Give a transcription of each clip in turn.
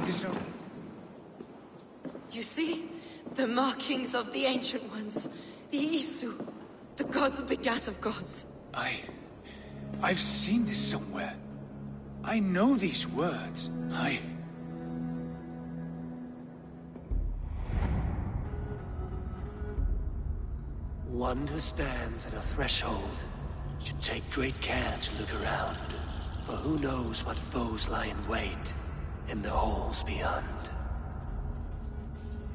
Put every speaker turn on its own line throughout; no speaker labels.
with this oak?
You see? The markings of the Ancient Ones. The Isu. The gods begat of gods.
I've seen this somewhere. I know these words.
One who stands at a threshold should take great care to look around, for who knows what foes lie in wait in the halls beyond.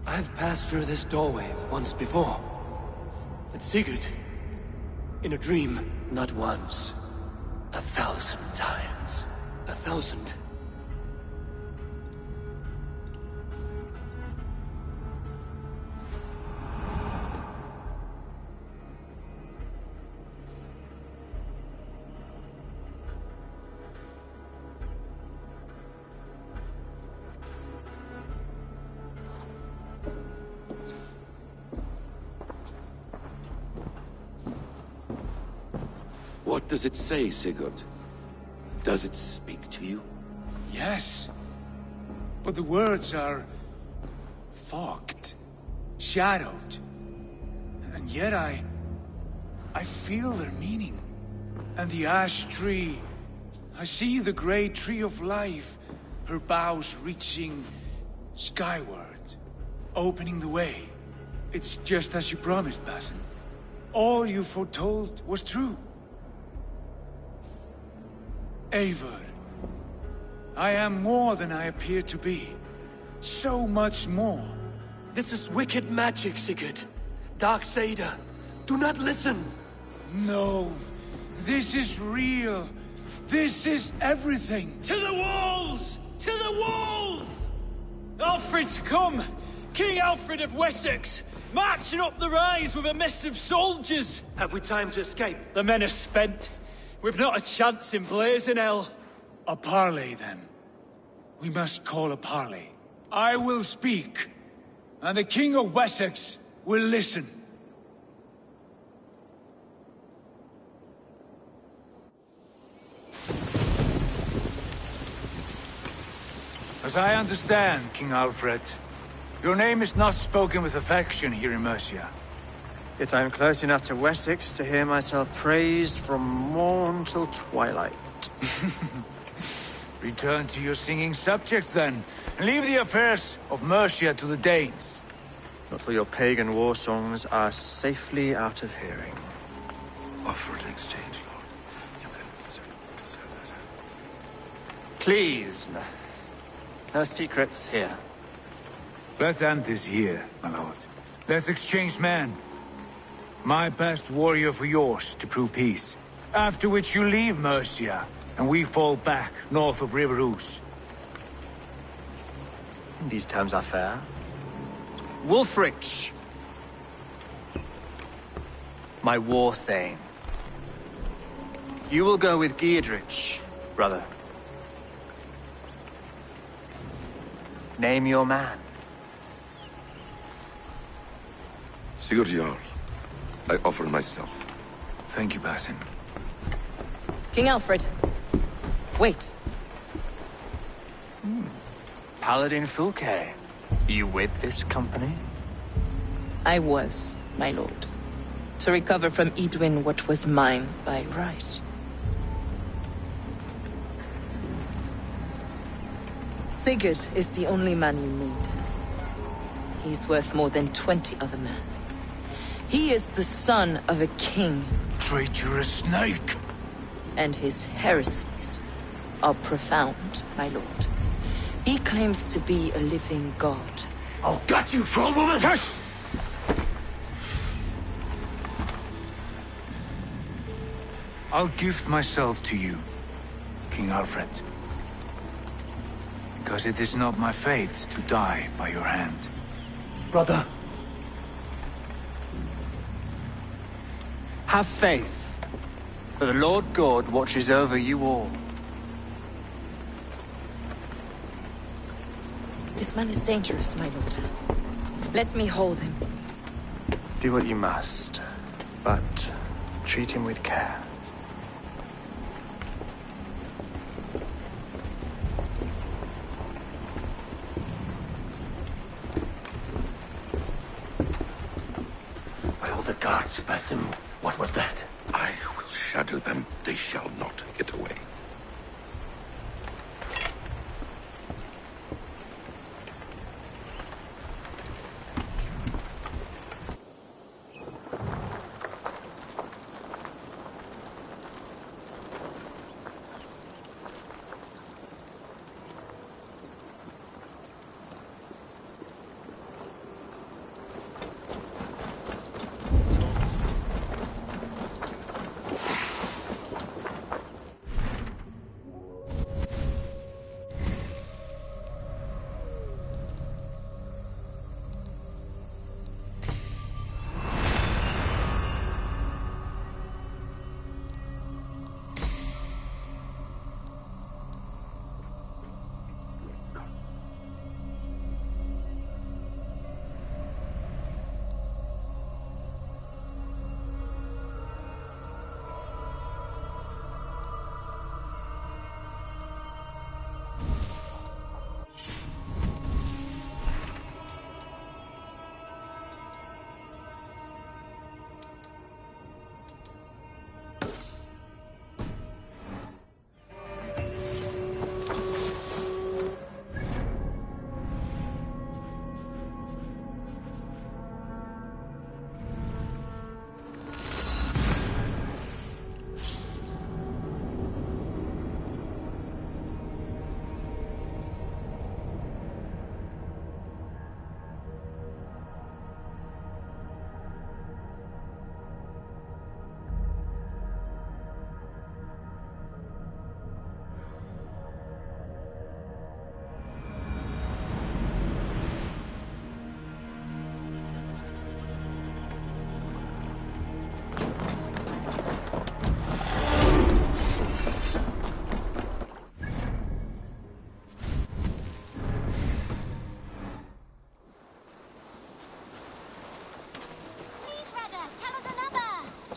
I've passed through this doorway once before. With Sigurd. In a dream. Not once. 1,000 times. 1,000.
What does it say, Sigurd? Does it speak to you?
Yes. But the words are... fogged. Shadowed. And yet I feel their meaning. And the ash tree... I see the great tree of life, her boughs reaching skyward, opening the way. It's just as you promised, Assssin. All you foretold was true. Eivor, I am more than I appear to be. So much more.
This is wicked magic, Sigurd. Darksader, do not listen.
No, this is real. This is everything.
To the walls! To the walls! Alfred's come! King Alfred of Wessex! Marching up the rise with a mess of soldiers!
Have we time to escape?
The men are spent. We've not a chance in blazing hell.
A parley, then. We must call a parley. I will speak, and the King of Wessex will listen. As I understand, King Alfred, your name is not spoken with affection here in Mercia.
Yet I am close enough to Wessex to hear myself praised from morn till twilight.
Return to your singing subjects, then, and leave the affairs of Mercia to the Danes.
Not till your pagan war songs are safely out of hearing.
Offer an exchange, Lord. You can...
Please, no secrets here.
Let's end this here, my lord. Let's exchange men. My best warrior for yours to prove peace. After which you leave Mercia, and we fall back north of River Ouse.
These terms are fair. Wulfrich! My war thane. You will go with Geodrich, brother. Name your man.
Sigurd Jarl, I offer myself.
Thank you, Assssin.
King Alfred. Wait.
Paladin Fulke. You with this company?
I was, my lord. To recover from Edwin what was mine by right. Sigurd is the only man you need. He's worth more than 20 other men. He is the son of a king.
Traitorous snake!
And his heresies are profound, my lord. He claims to be a living god.
I'll gut you, troll woman!
Tush! I'll gift myself to you, King Alfred. Because it is not my fate to die by your hand.
Brother.
Have faith, for the Lord God watches over you all.
This man is dangerous, my lord. Let me hold him.
Do what you must, but treat him with care.
guards, Assssin. What was that?
I will shadow them. They shall not get away.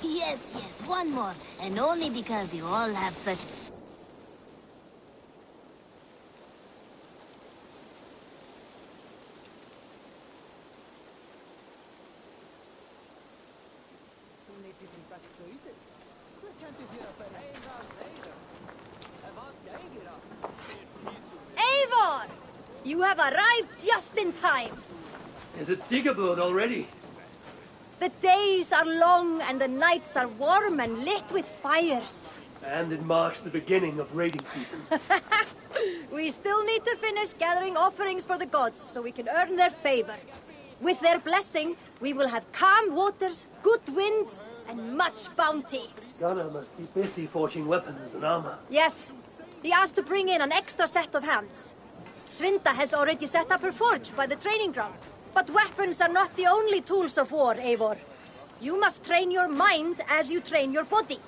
Yes, one more. And only because you all have such...
Eivor! You have arrived just in time.
Is it Sigurd already?
The days are long and the nights are warm and lit with fires.
And it marks the beginning of raiding season.
We still need to finish gathering offerings for the gods so we can earn their favor. With their blessing, we will have calm waters, good winds, and much bounty.
Gunnar must be busy forging weapons and armor.
Yes. He asked to bring in an extra set of hands. Svinda has already set up her forge by the training ground. But weapons are not the only tools of war, Eivor. You must train your mind as you train your body.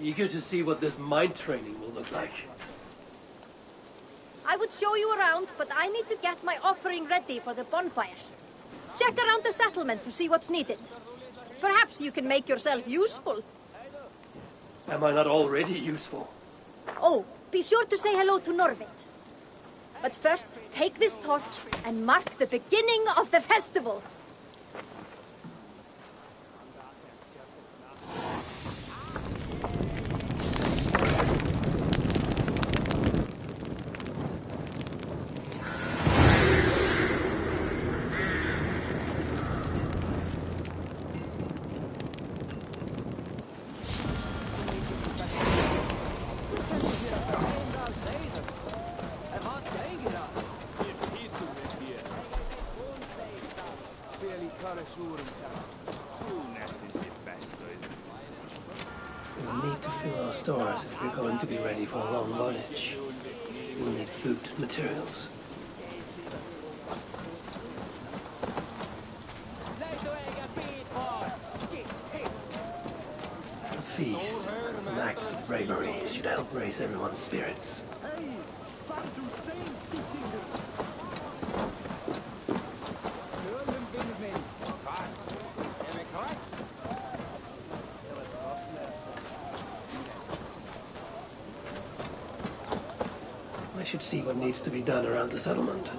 Eager to see what this mind training will look like.
I would show you around, but I need to get my offering ready for the bonfire. Check around the settlement to see what's needed. Perhaps you can make yourself useful.
Am I not already useful?
Oh, be sure to say hello to Norvit. But first, take this torch and mark the beginning of the festival.
We'll need to fill our stores if we're going to be ready for a long voyage. We'll need food and materials. A feast and some acts of bravery should help raise everyone's spirits. I should see what needs to be done around the settlement.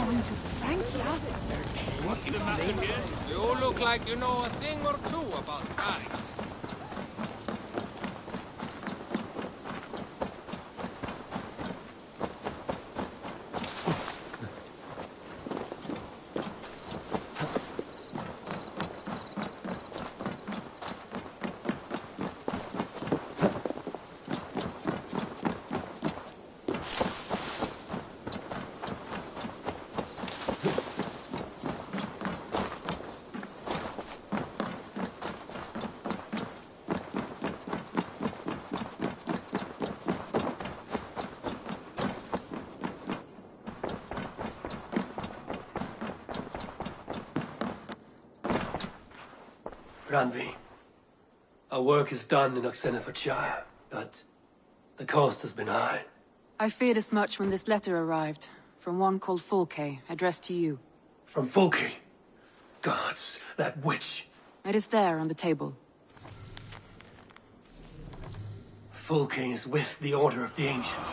going to thank ya.
What's the matter here? You look like you know a thing or two about guys.
Randvi, our work is done in Assssin, but the cost has been high.
I feared as much when this letter arrived, from one called Fulke, addressed to you.
From Fulke? Gods, that witch!
It is there on the table.
Fulke is with the Order of the Ancients.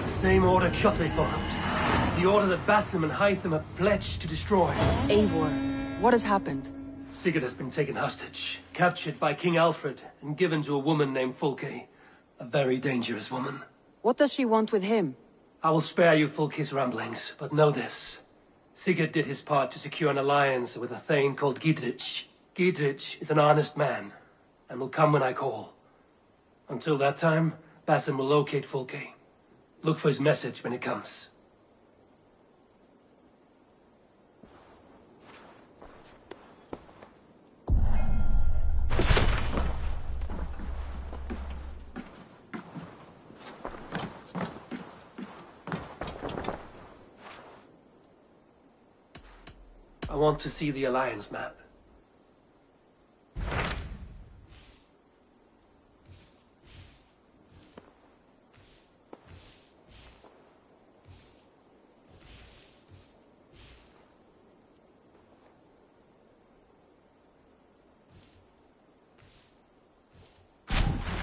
The same order Kjotve formed. The order that Basim and Hytham have pledged to destroy.
Eivor, what has happened?
Sigurd has been taken hostage, captured by King Alfred, and given to a woman named Fulke. A very dangerous woman.
What does she want with him?
I will spare you Fulke's ramblings, but know this. Sigurd did his part to secure an alliance with a thane called Gidrich. Gidrich is an honest man, and will come when I call. Until that time, Basim will locate Fulke. Look for his message when it comes. I want to see the Alliance map.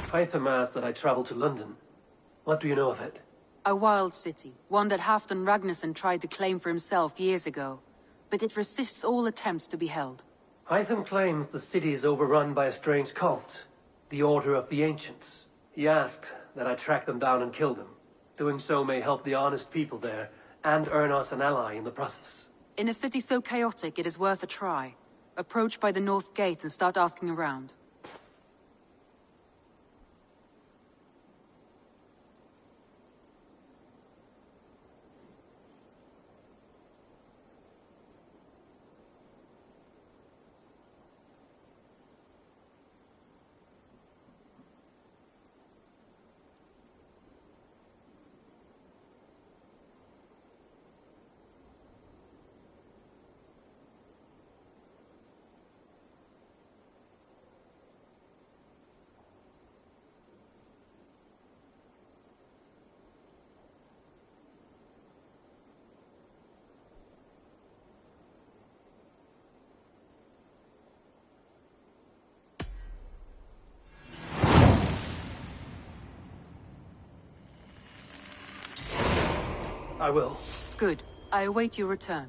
Hytham asked that I travel to London. What do you know of it?
A wild city, one that Halfdan Ragnarsson tried to claim for himself years ago. But it resists all attempts to be held.
Hytham claims the city is overrun by a strange cult, the Order of the Ancients. He asked that I track them down and kill them. Doing so may help the honest people there, and earn us an ally in the process.
In a city so chaotic, it is worth a try. Approach by the North Gate and start asking around.
I will.
Good. I await your return.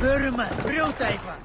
Förum að brjóta eitthvað.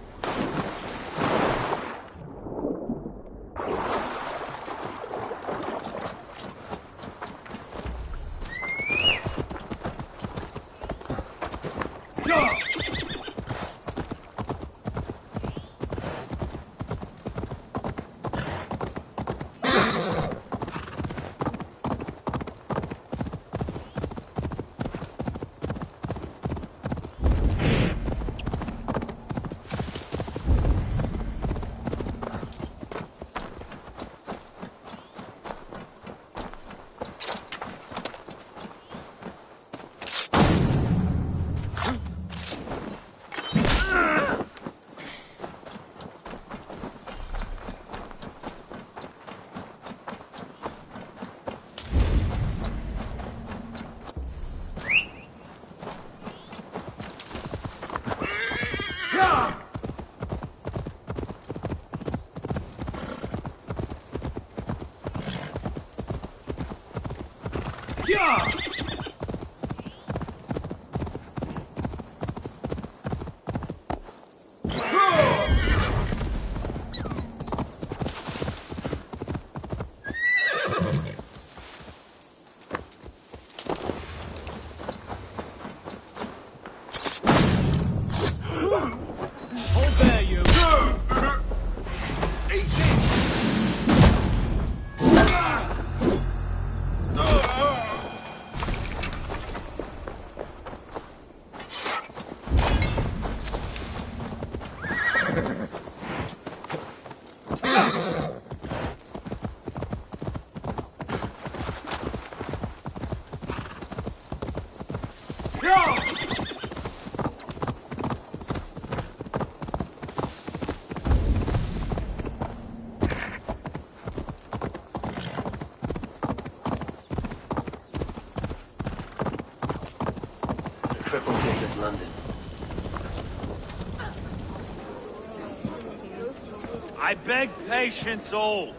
I beg patience, all.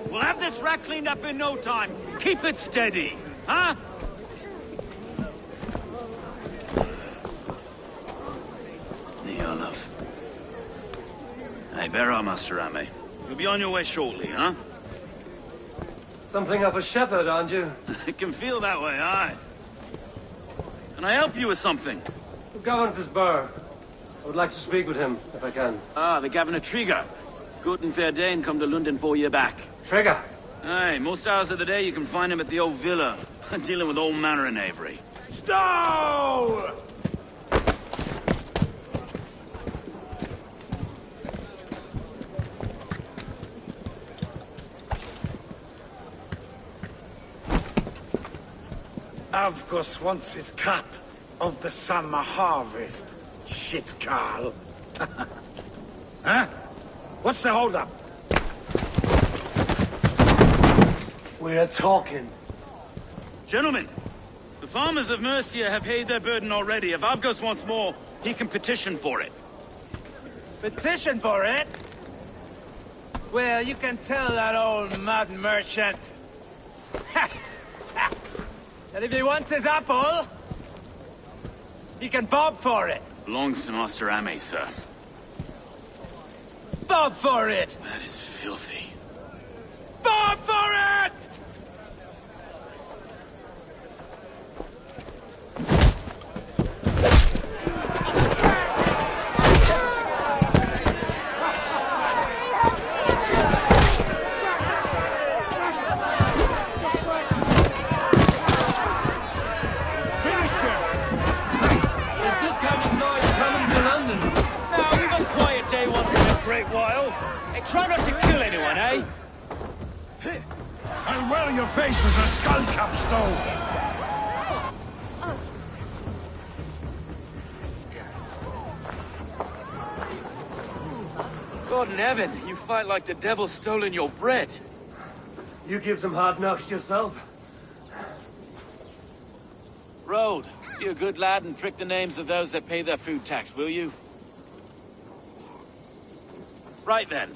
We'll have this wreck cleaned up in no time. Keep it steady, huh?
Near enough. Hey, bear up, Master Ame. You'll be on your way shortly, huh?
Something of a shepherd, aren't you?
It can feel that way, aye. Can I help you with something?
The Governor's Burr. I would like to speak with him, if I can.
Ah, the Governor Trigger. Good and fair Dane come to London 4 year back.
Trigger?
Aye, most hours of the day you can find him at the old villa, dealing with all manner of knavery.
Stow!
Avgos wants his cut of the summer harvest. Shit, Carl. Huh? What's the holdup?
We're talking.
Gentlemen, the farmers of Mercia have paid their burden already. If Avgos wants more, he can petition for it.
Petition for it? Well, you can tell that old mud merchant that if he wants his apple, he can bob for it.
Belongs to Master Ame, sir.
Bob for it!
That is filthy.
Bob for it!
Try not to kill anyone, eh?
And well, your face is a skull capstone.
God in heaven, you fight like the devil's stolen your bread.
You give some hard knocks yourself.
Road, be a good lad and prick the names of those that pay their food tax, will you? Right then.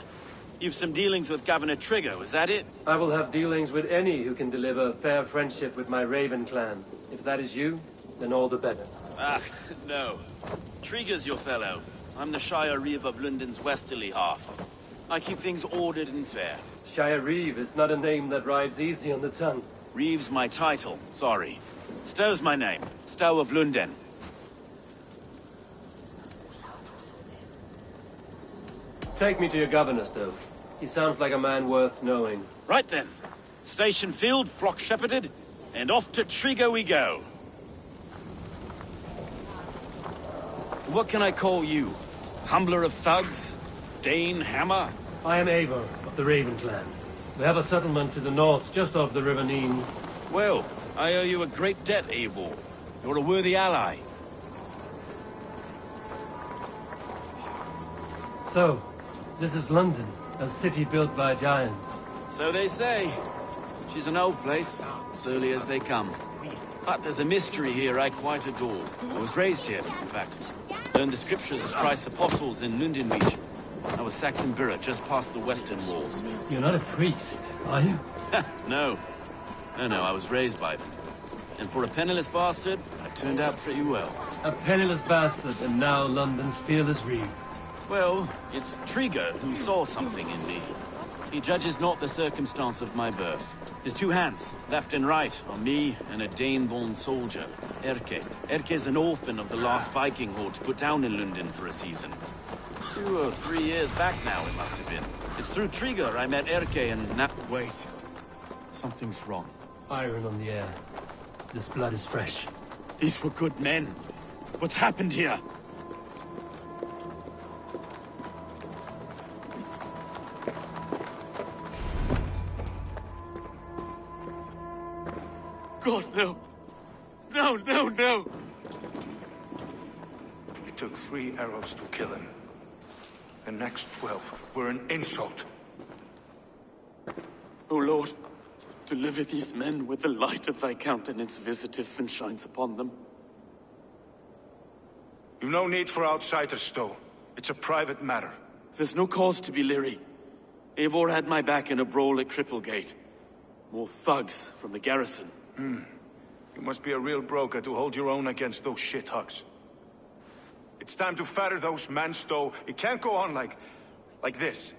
You've some dealings with Governor Trigger, was that it?
I will have dealings with any who can deliver fair friendship with my Raven clan. If that is you, then all the better.
Ah, no. Trigger's your fellow. I'm the Shire Reeve of London's westerly half. I keep things ordered and fair.
Shire Reeve is not a name that rides easy on the tongue.
Reeve's my title, sorry. Stow's my name. Stow of London.
Take me to your governor, Stow. He sounds like a man worth knowing.
Right then. Station filled, flock shepherded, and off to Trigo we go. What can I call you? Humbler of thugs? Dane Hammer?
I am Eivor of the Raven clan. We have a settlement to the north, just off the River Neen.
Well, I owe you a great debt, Eivor. You're a worthy ally.
So, this is London, a city built by giants.
So they say. She's an old place, surly as they come. But there's a mystery here I quite adore. I was raised here, in fact. Learned the scriptures of Christ's apostles in Lundin region. I was Saxon Borough, just past the western walls.
You're not a priest, are you?
No. No, I was raised by them. And for a penniless bastard, I turned out pretty well.
A penniless bastard, and now London's fearless Reeve.
Well, it's Trigo who saw something in me. He judges not the circumstance of my birth. His two hands, left and right, are me and a Dane-born soldier, Erke. Erke's an orphan of the last Viking horde put down in London for a season. 2 or 3 years back now, it must have been. It's through Trigo I met Erke and now... Wait. Something's wrong.
Iron on the air. This blood is fresh.
These were good men. What's happened here? God, no. No.
It took 3 arrows to kill him. The next 12 were an insult.
O Lord, deliver these men with the light of thy countenance visiteth and shines upon them.
You've no need for outsiders, Stow. It's a private matter.
There's no cause to be leery. Eivor had my back in a brawl at Cripplegate. More thugs from the garrison.
You must be a real broker to hold your own against those shithugs. It's time to fetter those men, Stow. It can't go on like this.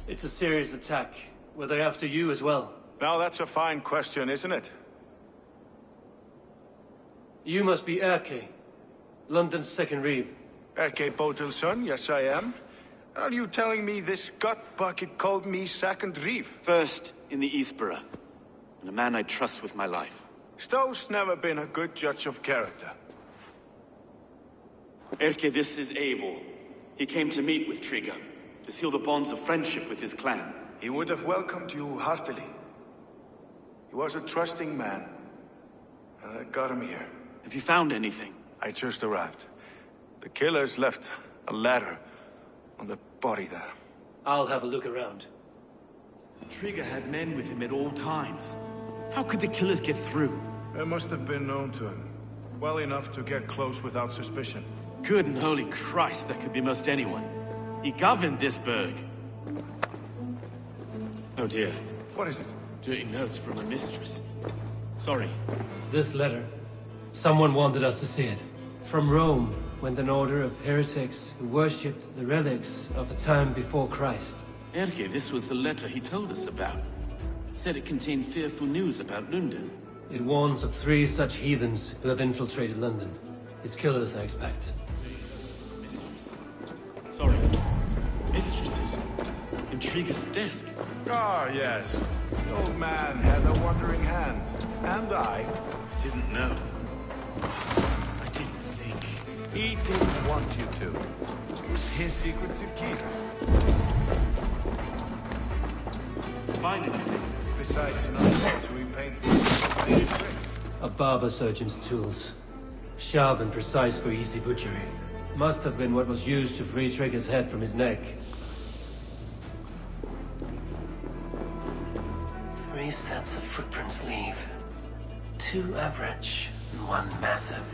It's a serious attack. Were they after you as well?
Now that's a fine question, isn't it?
You must be Erke, London's second Reeve.
Erke Botil's son, yes I am. Are you telling me this gut bucket called me second Reeve?
First in the Eastborough, and a man I trust with my life.
Stow's never been a good judge of character.
Erke, this is Eivor. He came to meet with Trigo, to seal the bonds of friendship with his clan.
He would have welcomed you heartily. He was a trusting man, and I got him here.
Have you found anything?
I just arrived. The killers left a ladder on the body there.
I'll have a look around.
Trigo had men with him at all times. How could the killers get through?
They must have been known to him. Well enough to get close without suspicion.
Good and holy Christ, that could be most anyone. He governed this burg. Oh dear.
What is it?
Dirty notes from a mistress. Sorry.
This letter. Someone wanted us to see it. From Rome went an order of heretics who worshipped the relics of a time before Christ.
Erke, this was the letter he told us about. Said it contained fearful news about London.
It warns of 3 such heathens who have infiltrated London. His killers, I expect.
Sorry. Mistresses. In Trigo's desk.
Ah, yes. The old man had a wandering hand. And I
didn't know. I didn't think.
He didn't want you to. It was his secret to keep.
Find anything?
Besides enough to repaint tricks.
A barber surgeon's tools. Sharp and precise for easy butchery. Must have been what was used to free Trigo's head from his neck. 3 sets of footprints leave. 2 average and 1 massive.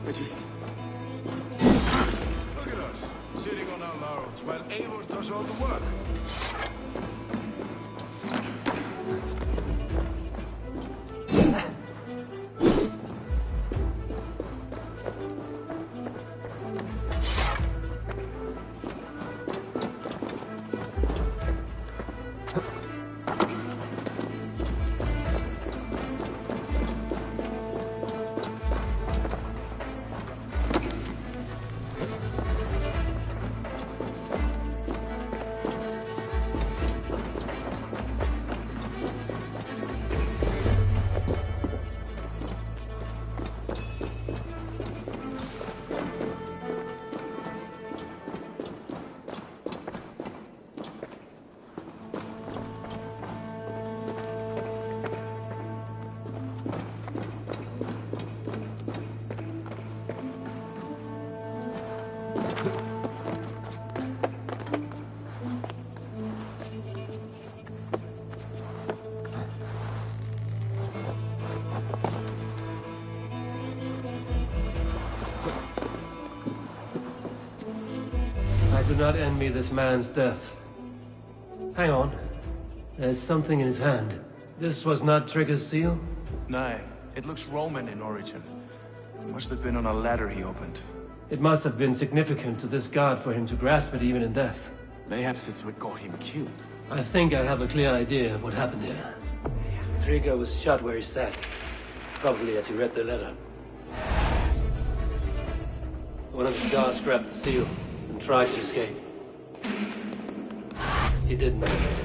I just...
Look at us, sitting on our laurels while Eivor does all the work.
I do not envy this man's death. Hang on. There's something in his hand. This was not Trigger's seal?
No, it looks Roman in origin. Must have been on a ladder he opened.
It must have been significant to this god for him to grasp it even in death.
Mayhaps it's what got him killed.
I think I have a clear idea of what happened here. Trigger was shot where he sat. Probably as he read the letter. One of his guards grabbed the seal and tried to escape. He didn't make it.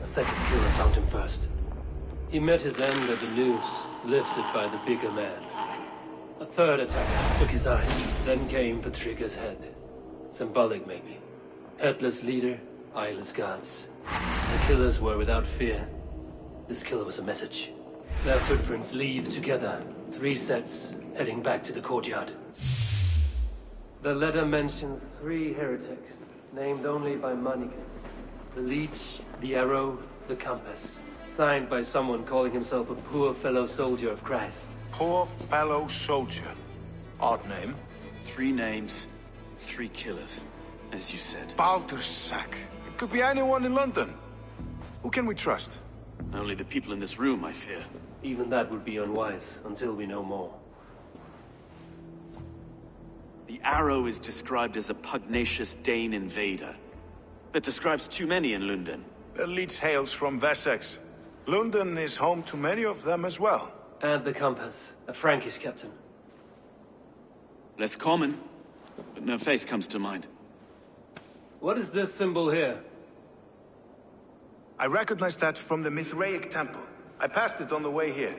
A second killer found him first. He met his end at the noose, lifted by the bigger man. A third attacker took his eyes, then came for Trigger's head. Symbolic, maybe. Headless leader, eyeless guards. The killers were without fear. This killer was a message. Their footprints leave together, 3 sets, heading back to the courtyard. The letter mentions 3 heretics, named only by Monikas. The Leech, the Arrow, the Compass. Signed by someone calling himself a poor fellow soldier of Christ.
Poor fellow soldier. Odd name.
3 names, 3 killers, as you said.
Baldersack. It could be anyone in London. Who can we trust?
Only the people in this room, I fear.
Even that would be unwise, until we know more.
The Arrow is described as a pugnacious Dane invader. That describes too many in London.
The Leech hails from Wessex. London is home to many of them as well.
And the Compass, a Frankish captain.
Less common, but no face comes to mind.
What is this symbol here?
I recognize that from the Mithraic temple. I passed it on the way here.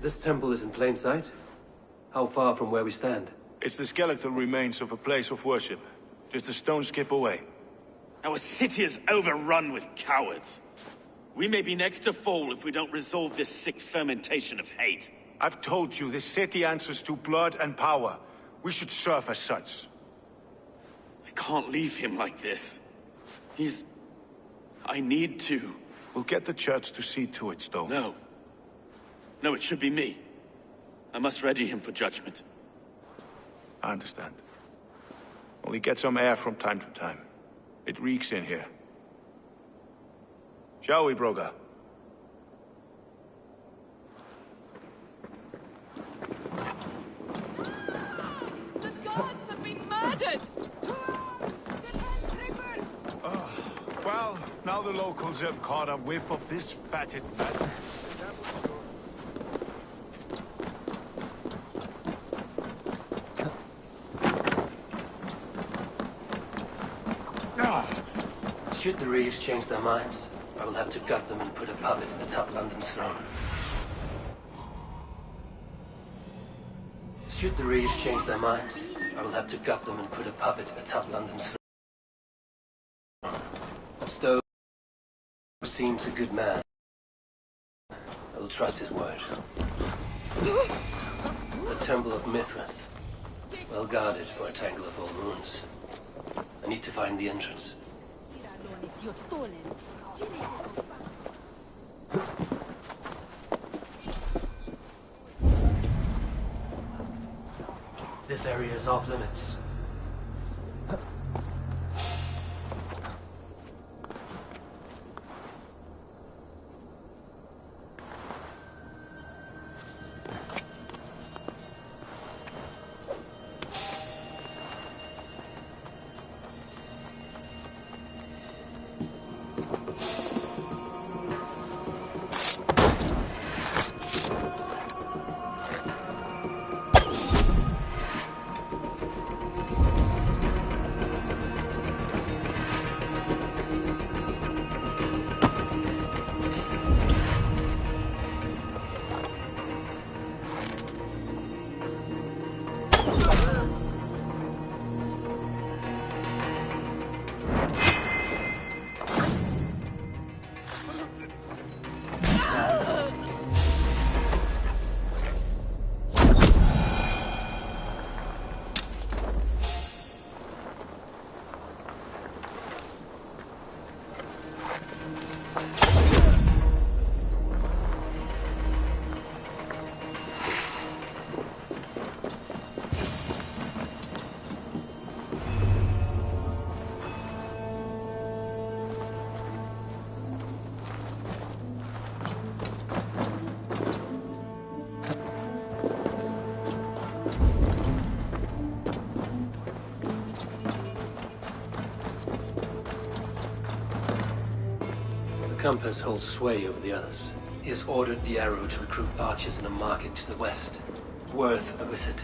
This temple is in plain sight? How far from where we stand?
It's the skeletal remains of a place of worship. Just a stone's skip away.
Our city is overrun with cowards. We may be next to fall if we don't resolve this sick fermentation of hate.
I've told you, this city answers to blood and power. We should serve as such.
I can't leave him like this. I need to.
We'll get the church to see to it, Stone.
No. No, it should be me. I must ready him for judgment.
I understand. Only get some air from time to time. It reeks in here. Shall we, Broga?
The gods have been murdered!
Well, now the locals have caught a whiff of this fatted man.
Should the Reeves change their minds, I will have to gut them and put a puppet atop London's throne. Should the Reeves change their minds, I will have to gut them and put a puppet atop London's throne. Stowe seems a good man. I will trust his word. The Temple of Mithras. Well guarded for a tangle of old ruins. I need to find the entrance. This area is off limits. The compass holds sway over the others. He has ordered the arrow to recruit archers in a market to the west. Worth a visit.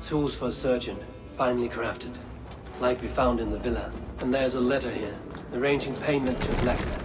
Tools for a surgeon, finely crafted. Like we found in the villa. And there's a letter here, arranging payment to a blacksmith.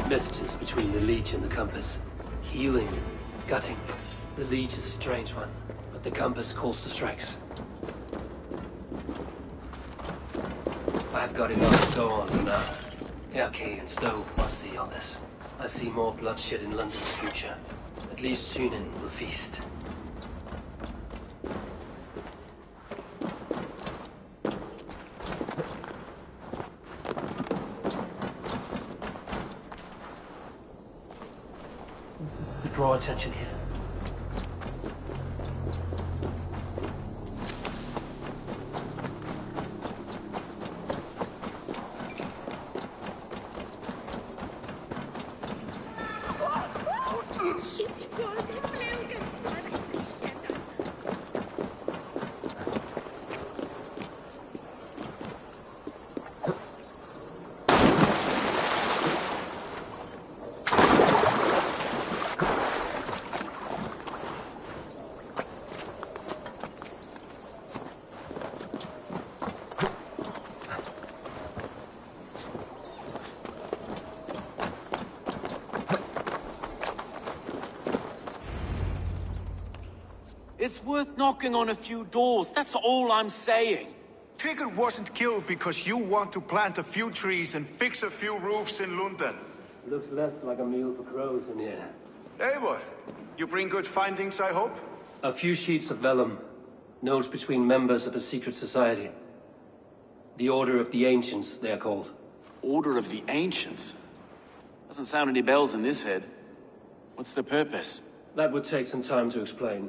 Messages between the leech and the compass. Healing, gutting. The leech is a strange one, but the compass calls to strikes. I've got enough to go on for now. Erke and Stowe must see on this. I see more bloodshed in London's future. At least Sunan will feast. Draw attention here.
It's worth knocking on a few doors, that's all I'm saying.
Trigger wasn't killed because you want to plant a few trees and fix a few roofs in London.
Looks less like a meal for crows in here.
Eivor, you bring good findings, I hope?
A few sheets of vellum. Notes between members of a secret society. The Order of the Ancients, they are called.
Order of the Ancients? Doesn't sound any bells in this head. What's the purpose?
That would take some time to explain.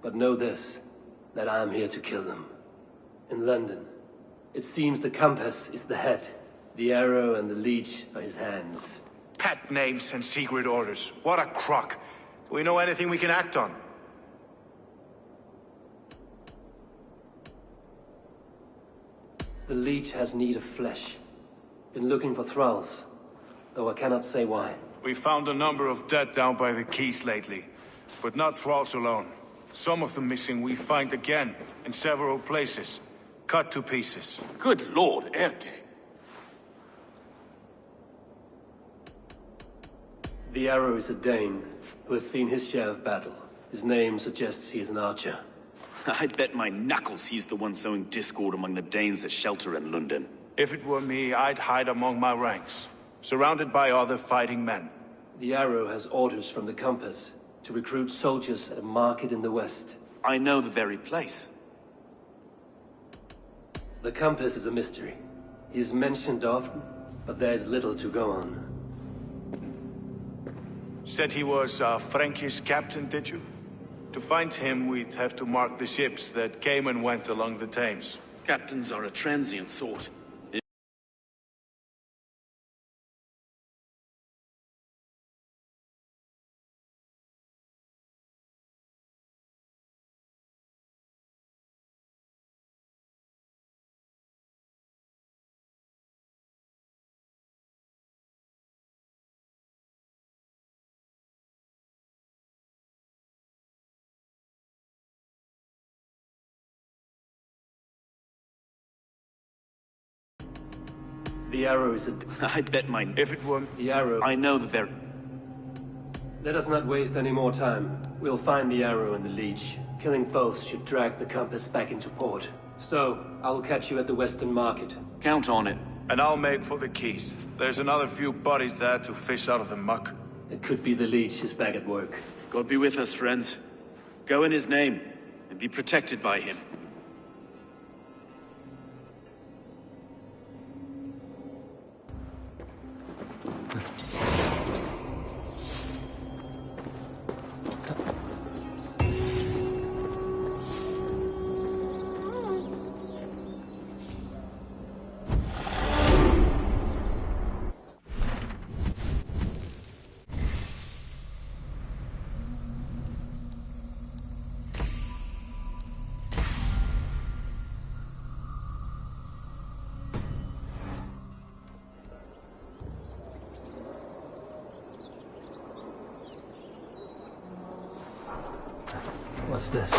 But know this, that I am here to kill them. In London, it seems the compass is the head. The arrow and the leech are his hands.
Pet names and secret orders. What a crock. Do we know anything we can act on?
The leech has need of flesh. Been looking for thralls, though I cannot say why.
We found a number of dead down by the quays lately, but not thralls alone. Some of the missing we find again, in several places, cut to pieces.
Good lord, Erke.
The Arrow is a Dane, who has seen his share of battle. His name suggests he is an archer.
I bet my knuckles he's the one sowing discord among the Danes that shelter in London.
If it were me, I'd hide among my ranks, surrounded by other fighting men.
The Arrow has orders from the Compass to recruit soldiers at a market in the west.
I know the very place.
The Compass is a mystery. He is mentioned often, but there is little to go on.
Said he was a Frankish captain, did you? To find him, we'd have to mark the ships that came and went along the Thames.
Captains are a transient sort.
The Arrow is a...
I bet my...
If it were...
The Arrow...
I know the very...
Let us not waste any more time. We'll find the Arrow and the Leech. Killing both should drag the Compass back into port. So, I'll catch you at the Western Market.
Count on it.
And I'll make for the quays. There's another few bodies there to fish out of the muck.
It could be the Leech is back at work.
God be with us, friends. Go in his name, and be protected by him.
What's this?